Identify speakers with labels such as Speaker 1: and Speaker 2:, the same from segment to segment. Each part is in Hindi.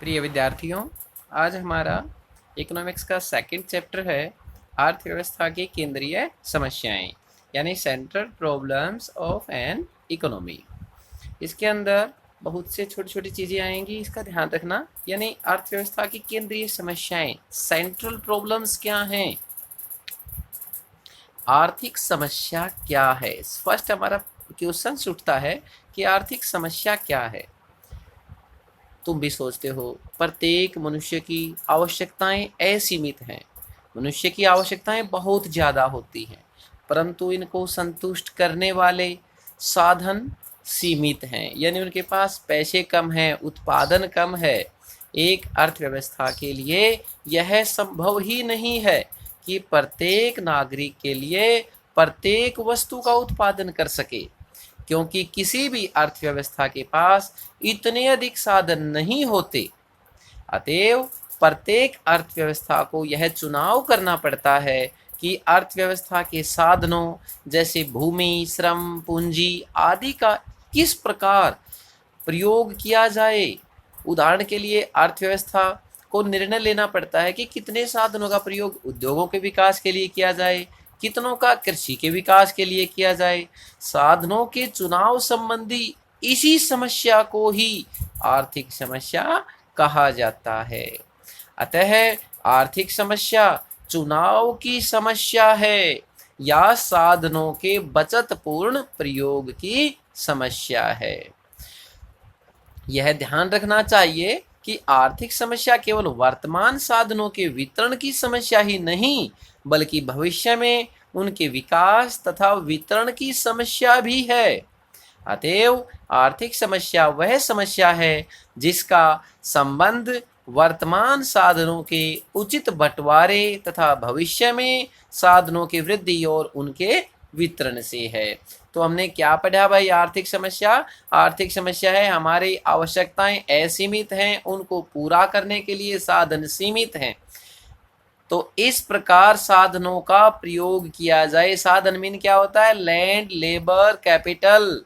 Speaker 1: प्रिय विद्यार्थियों, आज हमारा इकोनॉमिक्स का सेकंड चैप्टर है अर्थव्यवस्था की केंद्रीय समस्याएं, यानी central problems of an economy. इसके अंदर बहुत से छोटी छोटी चीज़ें आएंगी, इसका ध्यान रखना। यानी अर्थव्यवस्था की केंद्रीय समस्याएं, सेंट्रल प्रॉब्लम्स क्या हैं, आर्थिक समस्या क्या है। फर्स्ट हमारा क्वेश्चन उठता है कि आर्थिक समस्या क्या है। तुम भी सोचते हो प्रत्येक मनुष्य की आवश्यकताएं असीमित हैं। मनुष्य की आवश्यकताएं बहुत ज़्यादा होती हैं, परंतु इनको संतुष्ट करने वाले साधन सीमित हैं। यानी उनके पास पैसे कम हैं, उत्पादन कम है। एक अर्थव्यवस्था के लिए यह संभव ही नहीं है कि प्रत्येक नागरिक के लिए प्रत्येक वस्तु का उत्पादन कर सके, क्योंकि किसी भी अर्थव्यवस्था के पास इतने अधिक साधन नहीं होते। अतएव प्रत्येक अर्थव्यवस्था को यह चुनाव करना पड़ता है कि अर्थव्यवस्था के साधनों जैसे भूमि, श्रम, पूंजी आदि का किस प्रकार प्रयोग किया जाए। उदाहरण के लिए अर्थव्यवस्था को निर्णय लेना पड़ता है कि कितने साधनों का प्रयोग उद्योगों के विकास के लिए किया जाए, कितनों का कृषि के विकास के लिए किया जाए। साधनों के चुनाव संबंधी इसी समस्या को ही आर्थिक समस्या कहा जाता है। अतः आर्थिक समस्या चुनाव की समस्या है या साधनों के बचतपूर्ण प्रयोग की समस्या है। यह ध्यान रखना चाहिए कि आर्थिक समस्या केवल वर्तमान साधनों के वितरण की समस्या ही नहीं, बल्कि भविष्य में उनके विकास तथा वितरण की समस्या भी है। अतएव आर्थिक समस्या वह समस्या है जिसका संबंध वर्तमान साधनों के उचित बंटवारे तथा भविष्य में साधनों की वृद्धि और उनके वितरण से है। तो हमने क्या पढ़ा भाई? आर्थिक समस्या। आर्थिक समस्या है हमारी आवश्यकताएं असीमित हैं, उनको पूरा करने के लिए साधन सीमित हैं। तो इस प्रकार साधनों का प्रयोग किया जाए। साधन मीन क्या होता है? Land, labour, capital.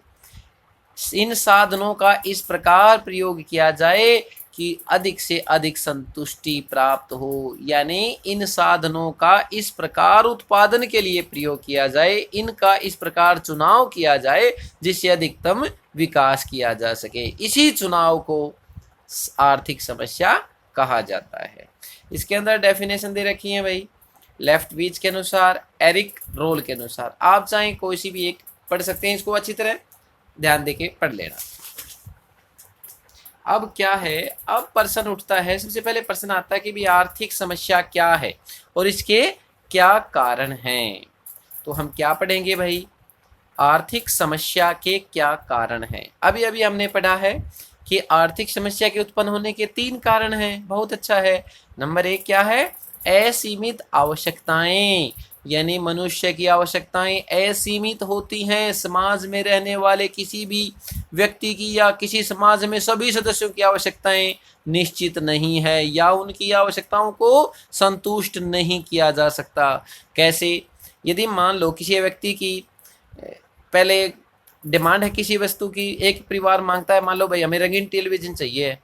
Speaker 1: इन साधनों का इस प्रकार प्रयोग किया जाए कि अधिक से अधिक संतुष्टि प्राप्त हो। यानी इन साधनों का इस प्रकार उत्पादन के लिए प्रयोग किया जाए, इनका इस प्रकार चुनाव किया जाए जिससे अधिकतम विकास किया जा सके। इसी चुनाव को आर्थिक समस्या कहा जाता है। इसके अंदर डेफिनेशन दे रखी है भाई, लेफ्ट बीच के अनुसार, एरिक रोल के अनुसार। आप चाहें कोई सी भी एक पढ़ सकते हैं, इसको अच्छी तरह ध्यान देके पढ़ लेना। अब क्या है, अब प्रश्न उठता है, सबसे पहले प्रश्न आता है कि भी आर्थिक समस्या क्या है और इसके क्या कारण हैं। तो हम क्या पढ़ेंगे भाई? आर्थिक समस्या के क्या कारण हैं। अभी अभी हमने पढ़ा है कि आर्थिक समस्या के उत्पन्न होने के 3 कारण हैं। बहुत अच्छा है। नंबर 1 क्या है? असीमित आवश्यकताएं। यानी मनुष्य की आवश्यकताएं असीमित होती हैं। समाज में रहने वाले किसी भी व्यक्ति की या किसी समाज में सभी सदस्यों की आवश्यकताएं निश्चित नहीं है या उनकी आवश्यकताओं को संतुष्ट नहीं किया जा सकता। कैसे? यदि मान लो किसी व्यक्ति की पहले डिमांड है किसी वस्तु की, एक परिवार मांगता है, मान लो भाई हमें रंगीन टेलीविजन चाहिए,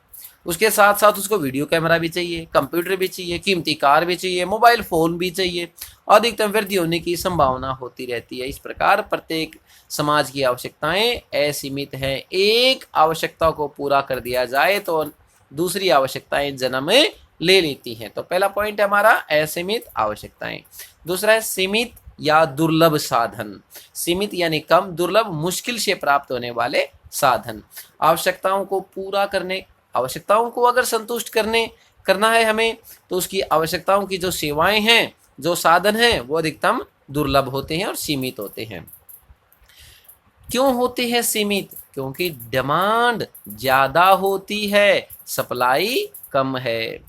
Speaker 1: उसके साथ साथ उसको वीडियो कैमरा भी चाहिए, कंप्यूटर भी चाहिए, कीमती कार भी चाहिए, मोबाइल फ़ोन भी चाहिए। अधिकतम वृद्धि होने की संभावना होती रहती है। इस प्रकार प्रत्येक समाज की आवश्यकताएं असीमित हैं। एक आवश्यकता को पूरा कर दिया जाए तो दूसरी आवश्यकताएं जन्म ले लेती हैं। तो पहला पॉइंट है हमारा असीमित आवश्यकताएं। दूसरा है सीमित या दुर्लभ साधन। सीमित यानी कम, दुर्लभ मुश्किल से प्राप्त होने वाले साधन। आवश्यकताओं को पूरा करने, आवश्यकताओं को अगर संतुष्ट करना है हमें, तो उसकी आवश्यकताओं की जो सेवाएं हैं, जो साधन हैं, वो अधिकतम दुर्लभ होते हैं और सीमित होते हैं। क्यों होते हैं सीमित? क्योंकि डिमांड ज़्यादा होती है, सप्लाई कम है।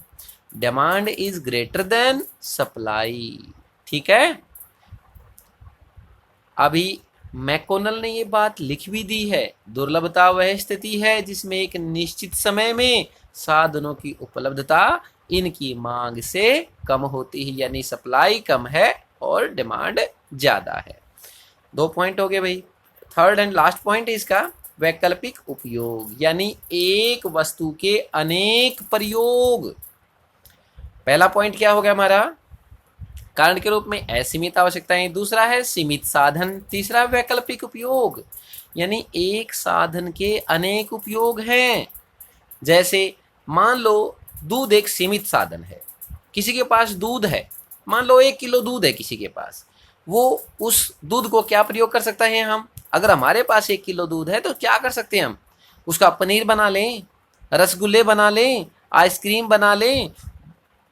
Speaker 1: Demand is greater than supply. ठीक है। अभी मैकोनल ने ये बात लिख भी दी है, दुर्लभता वह स्थिति है जिसमें एक निश्चित समय में साधनों की उपलब्धता इनकी मांग से कम होती है। यानी सप्लाई कम है और डिमांड ज़्यादा है। 2 पॉइंट हो गए भाई। थर्ड एंड लास्ट पॉइंट है इसका, वैकल्पिक उपयोग, यानी एक वस्तु के अनेक प्रयोग। पहला पॉइंट क्या हो गया हमारा, कारण के रूप में असीमित आवश्यकताएं, दूसरा है सीमित साधन, तीसरा वैकल्पिक उपयोग, यानी एक साधन के अनेक उपयोग हैं। जैसे मान लो दूध एक सीमित साधन है, किसी के पास दूध है, मान लो 1 किलो दूध है किसी के पास, वो उस दूध को क्या प्रयोग कर सकता है हम, अगर हमारे पास 1 किलो दूध है तो क्या कर सकते हैं हम, उसका पनीर बना लें, रसगुल्ले बना लें, आइसक्रीम बना लें,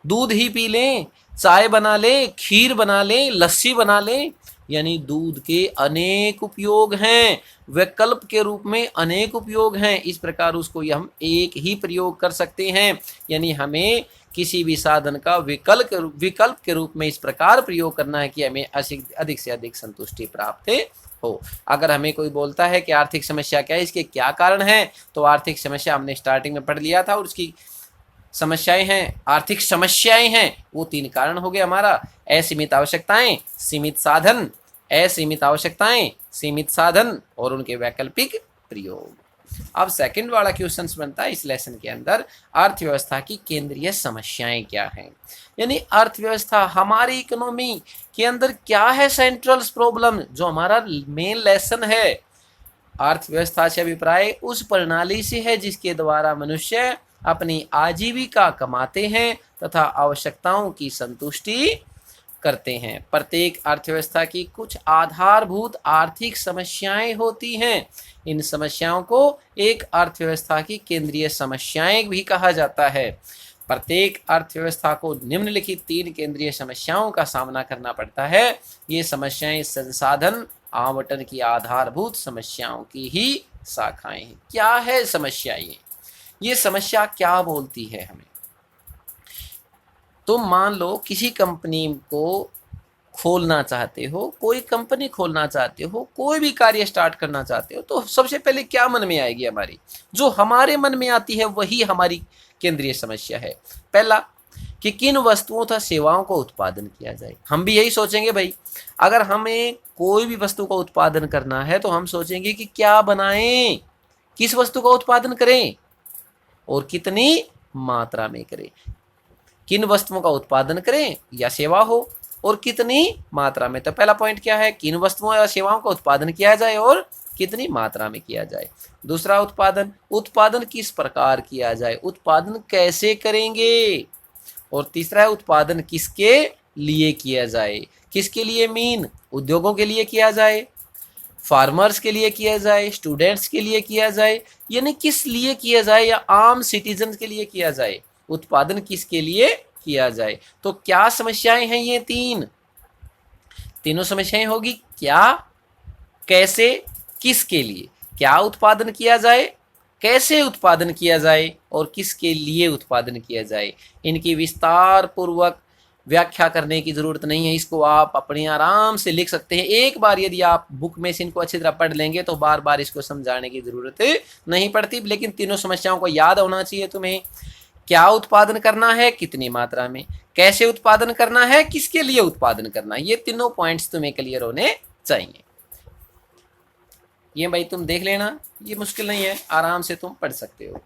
Speaker 1: दूध ही पी लें, चाय बना लें, खीर बना लें, लस्सी बना लें, यानी दूध के अनेक उपयोग हैं, विकल्प के रूप में अनेक उपयोग हैं। इस प्रकार उसको हम एक ही प्रयोग कर सकते हैं, यानी हमें किसी भी साधन का विकल्प के रूप में इस प्रकार प्रयोग करना है कि हमें अधिक से अधिक संतुष्टि प्राप्त हो। अगर हमें कोई बोलता है कि आर्थिक समस्या क्या है, इसके क्या कारण है, तो आर्थिक समस्या हमने स्टार्टिंग में पढ़ लिया था, और उसकी समस्याएं हैं, आर्थिक समस्याएं हैं, वो 3 कारण हो गए हमारा, असीमित आवश्यकताएं, सीमित साधन, असीमित आवश्यकताएं, सीमित साधन और उनके वैकल्पिक प्रयोग। अब सेकंड वाला क्वेश्चन बनता है इस लेसन के अंदर, अर्थव्यवस्था की केंद्रीय समस्याएं क्या हैं, यानी अर्थव्यवस्था हमारी इकोनॉमी के अंदर क्या है सेंट्रल प्रॉब्लम, जो हमारा मेन लेसन है। अर्थव्यवस्था से अभिप्राय उस प्रणाली से है जिसके द्वारा मनुष्य अपनी आजीविका कमाते हैं तथा आवश्यकताओं की संतुष्टि करते हैं। प्रत्येक अर्थव्यवस्था की कुछ आधारभूत आर्थिक समस्याएं होती हैं। इन समस्याओं को एक अर्थव्यवस्था की केंद्रीय समस्याएं भी कहा जाता है। प्रत्येक अर्थव्यवस्था को निम्नलिखित 3 केंद्रीय समस्याओं का सामना करना पड़ता है। ये समस्याएं संसाधन आवंटन की आधारभूत समस्याओं की ही शाखाएं हैं। क्या है समस्या, ये समस्या क्या बोलती है हमें। तुम मान लो किसी कंपनी को खोलना चाहते हो, कोई कंपनी खोलना चाहते हो, कोई भी कार्य स्टार्ट करना चाहते हो, तो सबसे पहले क्या मन में आएगी हमारी, जो हमारे मन में आती है वही हमारी केंद्रीय समस्या है। पहला कि किन वस्तुओं तथा सेवाओं को उत्पादन किया जाए। हम भी यही सोचेंगे भाई, अगर हमें कोई भी वस्तु का उत्पादन करना है तो हम सोचेंगे कि क्या बनाएं, किस वस्तु का उत्पादन करें और कितनी मात्रा में करें, किन वस्तुओं का उत्पादन करें या सेवा हो और कितनी मात्रा में। तो पहला पॉइंट क्या है, किन वस्तुओं या सेवाओं का उत्पादन किया जाए और कितनी मात्रा में किया जाए। दूसरा उत्पादन किस प्रकार किया जाए, उत्पादन कैसे करेंगे। और तीसरा है उत्पादन किसके लिए किया जाए, किसके लिए मीन उद्योगों के लिए किया जाए, फार्मर्स के लिए किया जाए, स्टूडेंट्स के लिए किया जाए, यानी किस लिए किया जाए, या आम सिटीजन के लिए किया जाए, उत्पादन किसके लिए किया जाए। तो क्या समस्याएं हैं, ये तीनों समस्याएं होगी, क्या, कैसे, किसके लिए। क्या उत्पादन किया जाए, कैसे उत्पादन किया जाए और किसके लिए उत्पादन किया जाए। इनकी विस्तार पूर्वक व्याख्या करने की जरूरत नहीं है, इसको आप अपने आराम से लिख सकते हैं। एक बार यदि आप बुक में से इनको अच्छी तरह पढ़ लेंगे तो बार बार इसको समझाने की जरूरत नहीं पड़ती। लेकिन तीनों समस्याओं को याद होना चाहिए तुम्हें, क्या उत्पादन करना है, कितनी मात्रा में, कैसे उत्पादन करना है, किसके लिए उत्पादन करना है। ये तीनों पॉइंट्स तुम्हें क्लियर होने चाहिए। ये भाई तुम देख लेना, ये मुश्किल नहीं है, आराम से तुम पढ़ सकते हो।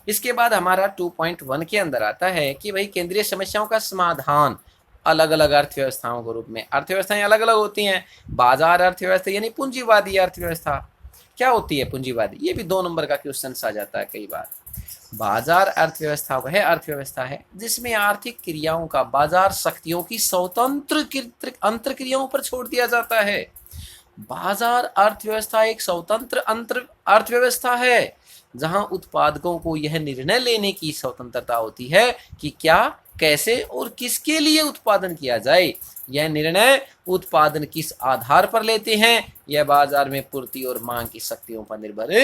Speaker 1: इसके बाद हमारा 2.1 के अंदर आता है कि भाई केंद्रीय समस्याओं का समाधान अलग अलग अर्थव्यवस्थाओं के रूप में। अर्थव्यवस्थाएं अलग अलग होती हैं। बाजार अर्थव्यवस्था यानी पूंजीवादी अर्थव्यवस्था। क्या होती है पूंजीवादी, ये भी 2 नंबर का क्वेश्चन आ जाता है कई बार। बाजार अर्थव्यवस्था वह अर्थव्यवस्था है जिसमें आर्थिक क्रियाओं का बाजार शक्तियों की स्वतंत्र अंतर्क्रियाओं पर छोड़ दिया जाता है। बाजार अर्थव्यवस्था एक स्वतंत्र अर्थव्यवस्था है जहां उत्पादकों को यह निर्णय लेने की स्वतंत्रता होती है कि क्या, कैसे और किसके लिए उत्पादन किया जाए। यह निर्णय उत्पादन किस आधार पर लेते हैं, यह बाजार में पूर्ति और मांग की शक्तियों पर निर्भर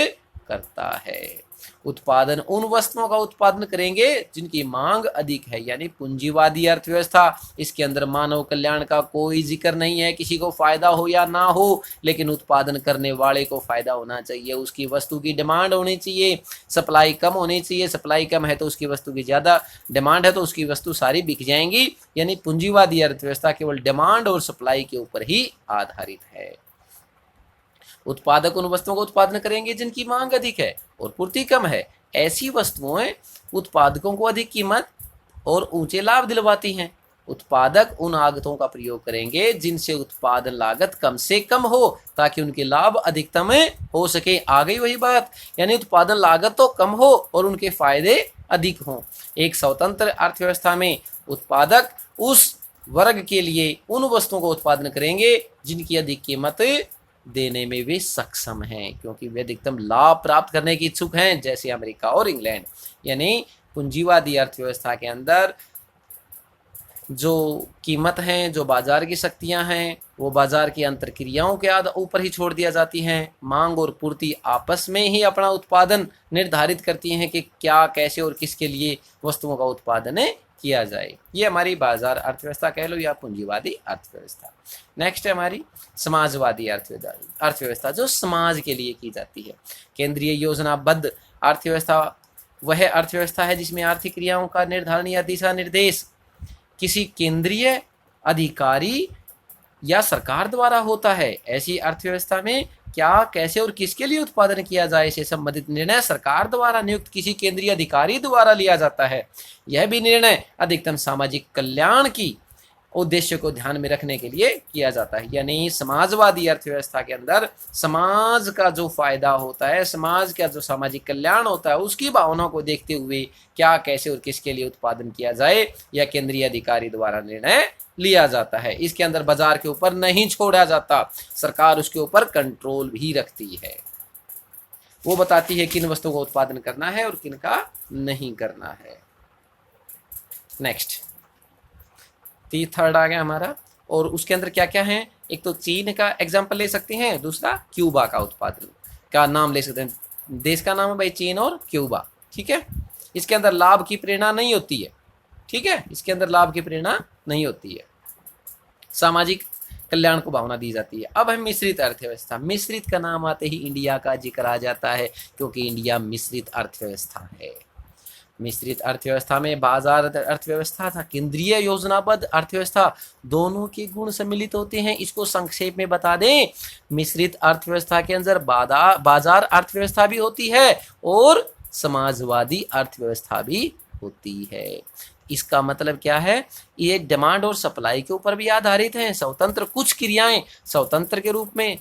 Speaker 1: करता है। उत्पादन उन वस्तुओं का उत्पादन करेंगे जिनकी मांग अधिक है, यानी पूंजीवादी अर्थव्यवस्था। इसके अंदर मानव कल्याण का कोई जिक्र नहीं है, किसी को फायदा हो या ना हो, लेकिन उत्पादन करने वाले को फायदा होना चाहिए। उसकी वस्तु की डिमांड होनी चाहिए, सप्लाई कम होनी चाहिए। सप्लाई कम है तो उसकी वस्तु की ज़्यादा डिमांड है तो उसकी वस्तु सारी बिक जाएंगी। यानी पूंजीवादी अर्थव्यवस्था केवल डिमांड और सप्लाई के ऊपर ही आधारित है। उत्पादक उन वस्तुओं का उत्पादन करेंगे जिनकी मांग अधिक है और पूर्ति कम है। ऐसी वस्तुएं उत्पादकों को अधिक कीमत और ऊंचे लाभ दिलवाती हैं। उत्पादक उन आगतों का प्रयोग करेंगे जिनसे उत्पादन लागत कम से कम हो ताकि उनके लाभ अधिकतम हो सके। आ गई वही बात, यानी उत्पादन लागत तो कम हो और उनके फायदे अधिक हों। एक स्वतंत्र अर्थव्यवस्था में उत्पादक उस वर्ग के लिए उन वस्तुओं का उत्पादन करेंगे जिनकी अधिक कीमत देने में वे सक्षम हैं, क्योंकि वे अधिकतम लाभ प्राप्त करने की इच्छुक हैं, जैसे अमेरिका और इंग्लैंड। यानी पूंजीवादी अर्थव्यवस्था के अंदर जो कीमत हैं, जो बाजार की शक्तियां हैं, वो बाजार की अंतर्क्रियाओं के ऊपर ही छोड़ दिया जाती हैं। मांग और पूर्ति आपस में ही अपना उत्पादन निर्धारित करती हैं कि क्या, कैसे और किसके लिए वस्तुओं का उत्पादन किया जाए। ये हमारी बाजार अर्थव्यवस्था कह लो या पूंजीवादी अर्थव्यवस्था। नेक्स्ट है हमारी समाजवादी अर्थव्यवस्था, जो समाज के लिए की जाती है। केंद्रीय योजनाबद्ध अर्थव्यवस्था वह अर्थव्यवस्था है जिसमें आर्थिक क्रियाओं का निर्धारण या दिशा निर्देश किसी केंद्रीय अधिकारी या सरकार द्वारा होता है। ऐसी अर्थव्यवस्था में क्या, कैसे और किसके लिए उत्पादन किया जाए से संबंधित निर्णय सरकार द्वारा नियुक्त किसी केंद्रीय अधिकारी द्वारा लिया जाता है। यह भी निर्णय अधिकतम सामाजिक कल्याण की उद्देश्य को ध्यान में रखने के लिए किया जाता है। यानी समाजवादी अर्थव्यवस्था के अंदर समाज का जो फायदा होता है, समाज का जो सामाजिक कल्याण होता है, उसकी भावना को देखते हुए क्या, कैसे और किसके लिए उत्पादन किया जाए, यह केंद्रीय अधिकारी द्वारा निर्णय लिया जाता है। इसके अंदर बाजार के ऊपर नहीं छोड़ा जाता, सरकार उसके ऊपर कंट्रोल भी रखती है। वो बताती है किन वस्तुओं का उत्पादन करना है और किन का नहीं करना है। नेक्स्ट थर्ड आ गया हमारा, और उसके अंदर क्या क्या है। एक तो चीन का एग्जाम्पल ले सकते हैं, दूसरा क्यूबा का उत्पादन का नाम ले सकते हैं। देश का नाम है भाई चीन और क्यूबा, ठीक है। इसके अंदर लाभ की प्रेरणा नहीं होती है, ठीक है, इसके अंदर लाभ की प्रेरणा नहीं होती है, सामाजिक कल्याण को भावना दी जाती है। अब है मिश्रित अर्थव्यवस्था। मिश्रित का नाम आते ही इंडिया का जिक्र आ जाता है, क्योंकि इंडिया मिश्रित अर्थव्यवस्था है। मिश्रित अर्थव्यवस्था में बाजार अर्थव्यवस्था था केंद्रीय योजनाबद्ध अर्थव्यवस्था, दोनों के गुण सम्मिलित होते हैं। इसको संक्षेप में बता दें, मिश्रित अर्थव्यवस्था के अंदर बाजार अर्थव्यवस्था भी होती है और समाजवादी अर्थव्यवस्था भी होती है। इसका मतलब क्या है, ये डिमांड और सप्लाई के ऊपर भी आधारित है। स्वतंत्र कुछ क्रियाएं स्वतंत्र के रूप में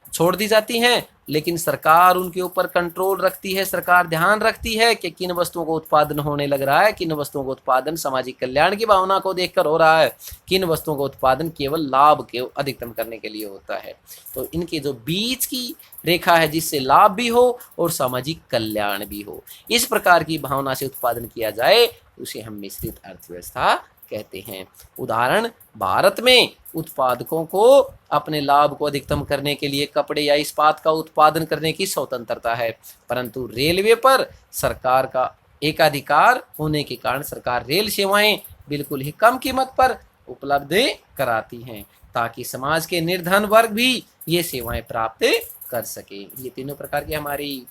Speaker 1: छोड़ दी जाती हैं, लेकिन सरकार उनके ऊपर कंट्रोल रखती है। सरकार ध्यान रखती है कि किन वस्तुओं को उत्पादन होने लग रहा है, किन वस्तुओं को उत्पादन सामाजिक कल्याण की भावना को देखकर हो रहा है, किन वस्तुओं का उत्पादन केवल लाभ के अधिकतम करने के लिए होता है। तो इनके जो बीच की रेखा है, जिससे लाभ भी हो और सामाजिक कल्याण भी हो, इस प्रकार की भावना से उत्पादन किया जाए, उसे हम मिश्रित अर्थव्यवस्था कहते हैं। उदाहरण, भारत में उत्पादकों को अपने लाभ को अधिकतम करने के लिए कपड़े या इस्पात का उत्पादन करने की स्वतंत्रता है, परंतु रेलवे पर सरकार का एकाधिकार होने के कारण सरकार रेल सेवाएं बिल्कुल ही कम कीमत पर उपलब्ध कराती हैं, ताकि समाज के निर्धन वर्ग भी ये सेवाएं प्राप्त कर सके। ये तीनों प्रकार की हमारी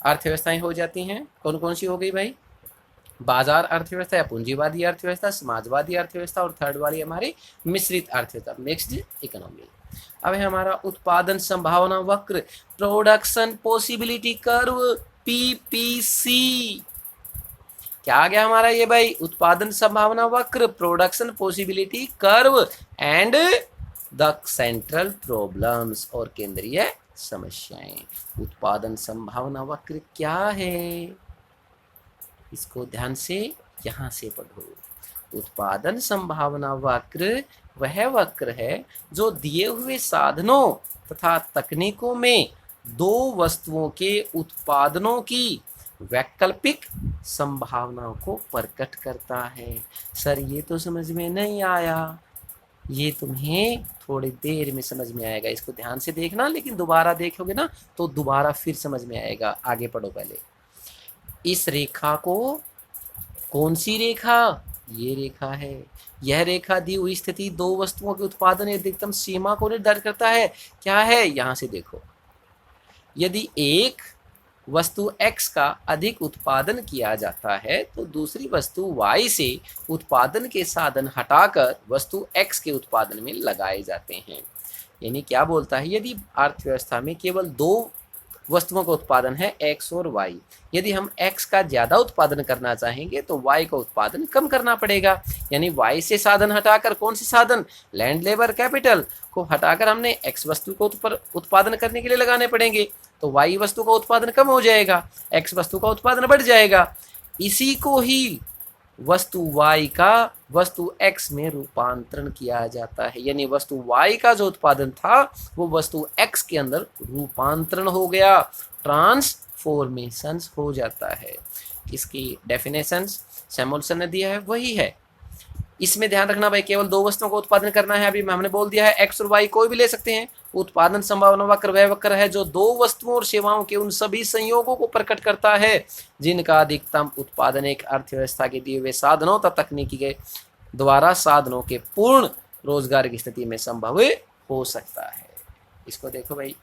Speaker 1: अर्थव्यवस्थाएं हो जाती हैं। कौन कौन सी हो गई भाई? बाजार अर्थव्यवस्था या पूंजीवादी अर्थव्यवस्था, समाजवादी अर्थव्यवस्था, और थर्ड वाली हमारी मिश्रित अर्थव्यवस्था, मिक्स्ड इकोनॉमी। अब है हमारा उत्पादन संभावना वक्र, प्रोडक्शन पॉसिबिलिटी कर्व, पीपीसी। क्या आ गया हमारा ये भाई? उत्पादन संभावना वक्र, production possibility curve and the central problems, और केंद्रीय समस्याएं। उत्पादन संभावना वक्र क्या है, इसको ध्यान से यहाँ से पढ़ो। उत्पादन संभावना वक्र वह वक्र है जो दिए हुए साधनों तथा तकनीकों में दो वस्तुओं के उत्पादनों की वैकल्पिक संभावनाओं को प्रकट करता है। सर ये तो समझ में नहीं आया, ये तुम्हें थोड़ी देर में समझ में आएगा, इसको ध्यान से देखना, लेकिन दोबारा देखोगे ना तो दोबारा फिर समझ में आएगा। आगे पढ़ो पहले। इस रेखा को, कौन सी रेखा? ये रेखा है। यह रेखा दी हुई स्थिति दो वस्तुओं के उत्पादन अधिकतम सीमा को निर्धारित करता है। क्या है? यहां से देखो, यदि एक वस्तु X का अधिक उत्पादन किया जाता है तो दूसरी वस्तु Y से उत्पादन के साधन हटाकर वस्तु X के उत्पादन में लगाए जाते हैं। यानी क्या बोलता है, यदि अर्थव्यवस्था में केवल दो वस्तुओं का उत्पादन है, एक्स और वाई, यदि हम एक्स का ज़्यादा उत्पादन करना चाहेंगे तो वाई का उत्पादन कम करना पड़ेगा। यानी वाई से साधन हटाकर, कौन से साधन, लैंड, लेबर, कैपिटल को हटाकर हमने एक्स वस्तु को उत्पादन करने के लिए लगाने पड़ेंगे, तो वाई वस्तु का उत्पादन कम हो जाएगा, एक्स वस्तु का उत्पादन बढ़ जाएगा। इसी को ही वस्तु y का वस्तु x में रूपांतरण किया जाता है। यानी वस्तु y का जो उत्पादन था वो वस्तु x के अंदर रूपांतरण हो गया, ट्रांसफॉर्मेशन हो जाता है। इसकी डेफिनेशन सैमुअल्सन ने दिया है, वही है। इसमें ध्यान रखना भाई, केवल दो वस्तुओं का उत्पादन करना है। अभी हमने बोल दिया है एक्स और वाई कोई भी ले सकते हैं। उत्पादन संभावना वक्र वह वक्र है जो दो वस्तुओं और सेवाओं के उन सभी संयोगों को प्रकट करता है जिनका अधिकतम उत्पादन एक अर्थव्यवस्था के दिए हुए साधनों तथा तकनीकी के द्वारा साधनों के पूर्ण रोजगार की स्थिति में संभव हो सकता है। इसको देखो भाई,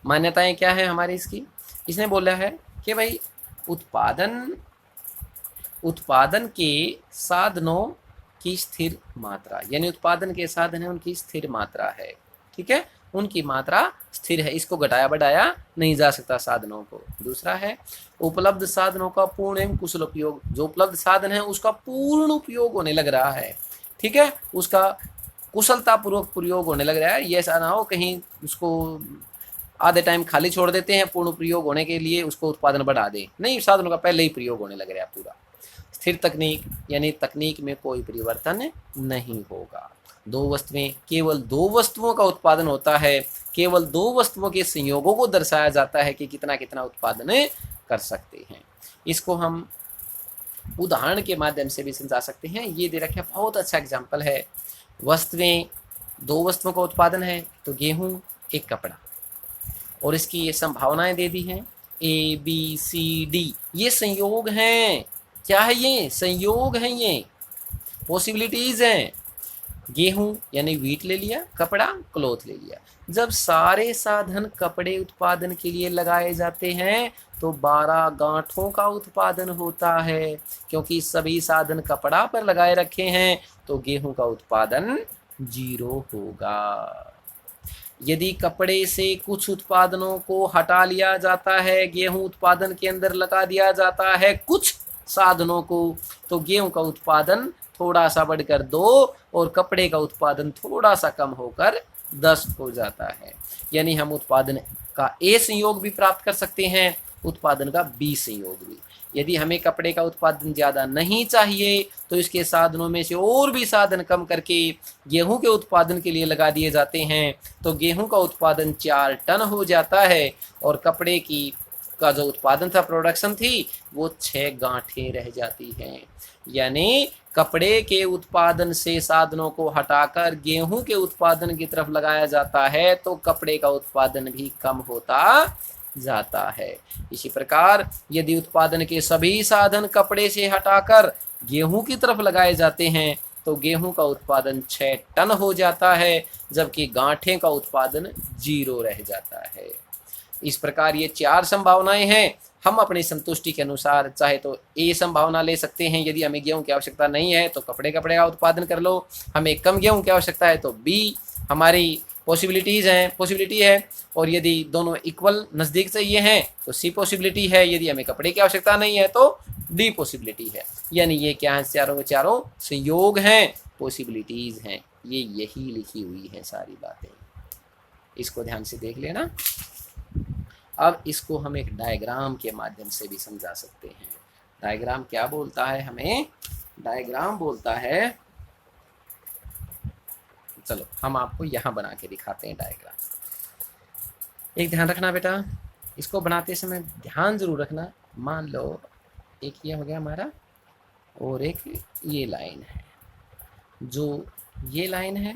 Speaker 1: मान्यताएं क्या है हमारी इसकी। इसने बोला है कि भाई उत्पादन के साधनों की स्थिर मात्रा, यानी उत्पादन के साधन है उनकी स्थिर मात्रा है, ठीक है, उनकी मात्रा स्थिर है, इसको घटाया बढ़ाया नहीं जा सकता साधनों को। दूसरा है उपलब्ध साधनों का पूर्ण एवं कुशल उपयोग, जो उपलब्ध साधन है उसका पूर्ण उपयोग होने लग रहा है, ठीक है, उसका कुशलता पूर्वक प्रयोग होने लग रहा है। ये ऐसा ना हो कहीं उसको आधे टाइम खाली छोड़ देते हैं, पूर्ण प्रयोग होने के लिए उसको उत्पादन बढ़ा दें, नहीं, साधनों का पहले ही प्रयोग होने लग रहा है पूरा। स्थिर तकनीक, यानी तकनीक में कोई परिवर्तन नहीं होगा। दो वस्तुएं, केवल दो वस्तुओं का उत्पादन होता है, केवल दो वस्तुओं के संयोगों को दर्शाया जाता है कि कितना कितना उत्पादन कर सकते हैं। इसको हम उदाहरण के माध्यम से भी समझा सकते हैं। ये दे रखा बहुत अच्छा एग्जाम्पल है। वस्तुएं, दो वस्तुओं का उत्पादन है तो गेहूं, एक कपड़ा, और इसकी ये संभावनाएं दे दी हैं ABCD, ये संयोग हैं। क्या है ये, संयोग हैं, ये पॉसिबिलिटीज हैं। गेहूं यानी व्हीट ले लिया, कपड़ा क्लॉथ ले लिया। जब सारे साधन कपड़े उत्पादन के लिए लगाए जाते हैं तो 12 गांठों का उत्पादन होता है, क्योंकि सभी साधन कपड़ा पर लगाए रखे हैं तो गेहूं का उत्पादन 0 होगा। यदि कपड़े से कुछ उत्पादनों को हटा लिया जाता है, गेहूं उत्पादन के अंदर लगा दिया जाता है कुछ साधनों को, तो गेहूं का उत्पादन थोड़ा सा बढ़कर 2 और कपड़े का उत्पादन थोड़ा सा कम होकर 10 हो जाता है। यानी हम उत्पादन का A संयोग भी प्राप्त कर सकते हैं, उत्पादन का B संयोग भी। यदि हमें कपड़े का उत्पादन ज़्यादा नहीं चाहिए तो इसके साधनों में से और भी साधन कम करके गेहूं के उत्पादन के लिए लगा दिए जाते हैं, तो गेहूं का उत्पादन 4 टन हो जाता है और कपड़े का जो उत्पादन था, प्रोडक्शन थी, वो 6 गांठें रह जाती हैं। यानी कपड़े के उत्पादन से साधनों को हटाकर गेहूं के उत्पादन की तरफ लगाया जाता है तो कपड़े का उत्पादन भी कम होता जाता है। इसी प्रकार यदि उत्पादन के सभी साधन कपड़े से हटाकर गेहूं की तरफ लगाए जाते हैं तो गेहूं का उत्पादन 6 टन हो जाता है, जबकि गांठें का उत्पादन 0 रह जाता है। इस प्रकार ये 4 संभावनाएं हैं। हम अपनी संतुष्टि के अनुसार चाहे तो A संभावना ले सकते हैं, यदि हमें गेहूं की आवश्यकता नहीं है तो कपड़े का उत्पादन कर लो, हमें कम गेहूं की आवश्यकता है तो B हमारी पॉसिबिलिटी है, और यदि दोनों इक्वल नज़दीक चाहिए हैं तो C पॉसिबिलिटी है, यदि हमें कपड़े की आवश्यकता नहीं है तो D पॉसिबिलिटी है। यानी ये क्या है, चारों के चारों संयोग हैं, पॉसिबिलिटीज़ हैं। ये यही लिखी हुई है सारी बातें, इसको ध्यान से देख लेना। अब इसको हम एक डायग्राम के माध्यम से भी समझा सकते हैं। डायग्राम क्या बोलता है हमें, डायग्राम बोलता है, चलो हम आपको यहाँ बना के दिखाते हैं डायग्राम। एक ध्यान रखना बेटा, इसको बनाते समय ध्यान जरूर रखना। मान लो एक ये हो गया हमारा और एक ये लाइन है, जो ये लाइन है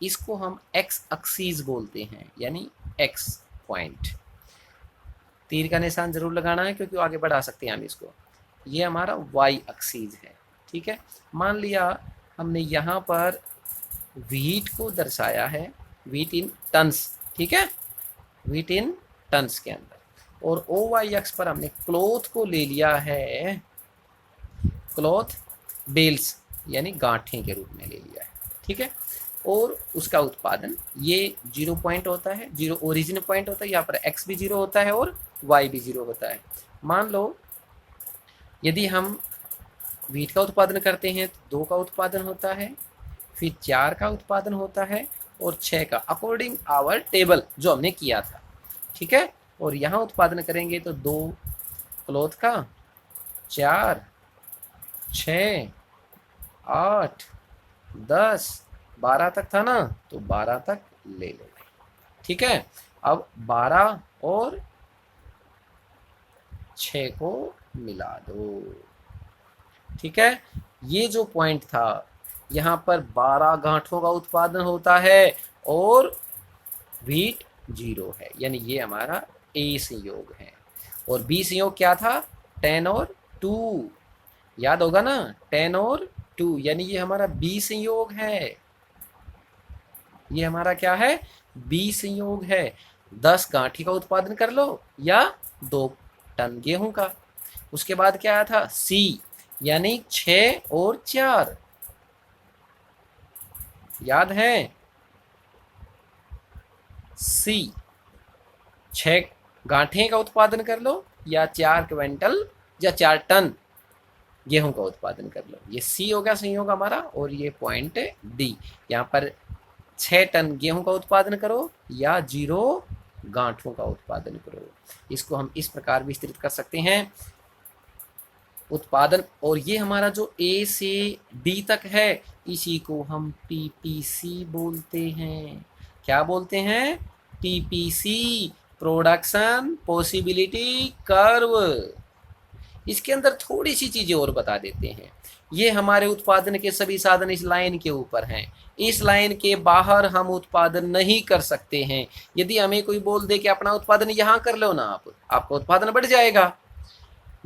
Speaker 1: इसको हम एक्स एक्सिस बोलते हैं, यानी एक्स पॉइंट। तीर का निशान जरूर लगाना है क्योंकि आगे बढ़ा सकते हैं हम इसको। ये हमारा वाई एक्सिस है, ठीक है। मान लिया हमने यहाँ पर व्हीट को दर्शाया है, व्हीट इन टन्स, ठीक है, व्हीट इन टन्स के अंदर, और ओ वाई एक्स पर हमने क्लॉथ को ले लिया है, क्लॉथ बेल्स यानी गांठें के रूप में ले लिया है, ठीक है। और उसका उत्पादन, ये 0 पॉइंट होता है, 0 ओरिजिन पॉइंट होता है, यहाँ पर x भी 0 होता है और y भी 0 होता है। मान लो यदि हम वीट का उत्पादन करते हैं तो 2 का उत्पादन होता है, फिर 4 का उत्पादन होता है और 6 का, अकॉर्डिंग आवर टेबल जो हमने किया था, ठीक है। और यहाँ उत्पादन करेंगे तो 2 क्लॉथ का, 4, 6, 8, 10, 12 तक था ना, तो 12 तक ले लो, ठीक है। अब 12 और 6 को मिला दो, ठीक है। ये जो पॉइंट था, यहाँ पर 12 गांठों का उत्पादन होता है और वीट 0 है, यानी ये हमारा ए संयोग है। और बी संयोग क्या था, 10 और 2, याद होगा ना, 10 और 2, यानी ये हमारा बी संयोग है। ये हमारा क्या है, बी संयोग है। 10 गांठी का उत्पादन कर लो या 2 टन गेहूं का। उसके बाद क्या आया था, सी, यानी 6 और 4, याद है, सी, 6 गांठे का उत्पादन कर लो या 4 क्विंटल या 4 टन गेहूं का उत्पादन कर लो। ये सी हो गया संयोग हमारा। और ये पॉइंट डी, यहाँ पर 6 टन गेहूं का उत्पादन करो या 0 गांठों का उत्पादन करो। इसको हम इस प्रकार विस्तृत कर सकते हैं, उत्पादन। और ये हमारा जो ए से डी तक है, इसी को हम पीपीसी बोलते हैं। क्या बोलते हैं, पीपीसी, प्रोडक्शन पॉसिबिलिटी कर्व। इसके अंदर थोड़ी सी चीजें और बता देते हैं। ये हमारे उत्पादन के सभी साधन इस लाइन के ऊपर हैं, इस लाइन के बाहर हम उत्पादन नहीं कर सकते हैं। यदि हमें कोई बोल दे कि अपना उत्पादन यहाँ कर लो ना, आपका उत्पादन बढ़ जाएगा,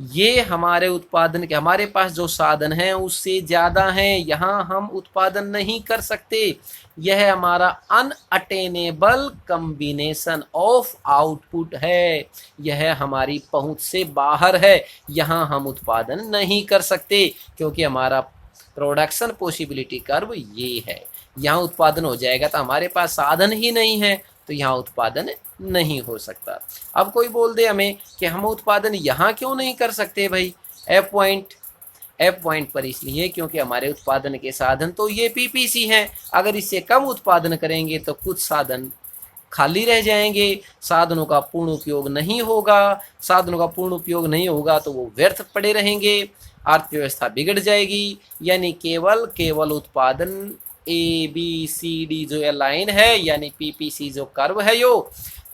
Speaker 1: ये हमारे उत्पादन के, हमारे पास जो साधन हैं उससे ज्यादा हैं, यहाँ हम उत्पादन नहीं कर सकते। यह हमारा अनअटेनेबल कॉम्बिनेशन ऑफ आउटपुट है, यह हमारी पहुंच से बाहर है, यहाँ हम उत्पादन नहीं कर सकते, क्योंकि हमारा प्रोडक्शन पॉसिबिलिटी कर्व ये है। यहाँ उत्पादन हो जाएगा तो हमारे पास साधन ही नहीं है, तो यहाँ उत्पादन नहीं हो सकता। अब कोई बोल दे हमें कि हम उत्पादन यहाँ क्यों नहीं कर सकते भाई, एफ पॉइंट पर इसलिए क्योंकि हमारे उत्पादन के साधन तो ये पीपीसी हैं। अगर इससे कम उत्पादन करेंगे तो कुछ साधन खाली रह जाएंगे, साधनों का पूर्ण उपयोग नहीं होगा। साधनों का पूर्ण उपयोग नहीं होगा तो वो व्यर्थ पड़े रहेंगे, अर्थव्यवस्था बिगड़ जाएगी। यानी केवल उत्पादन ए बी सी डी जो लाइन है, यानी पीपीसी जो कर्व है, यो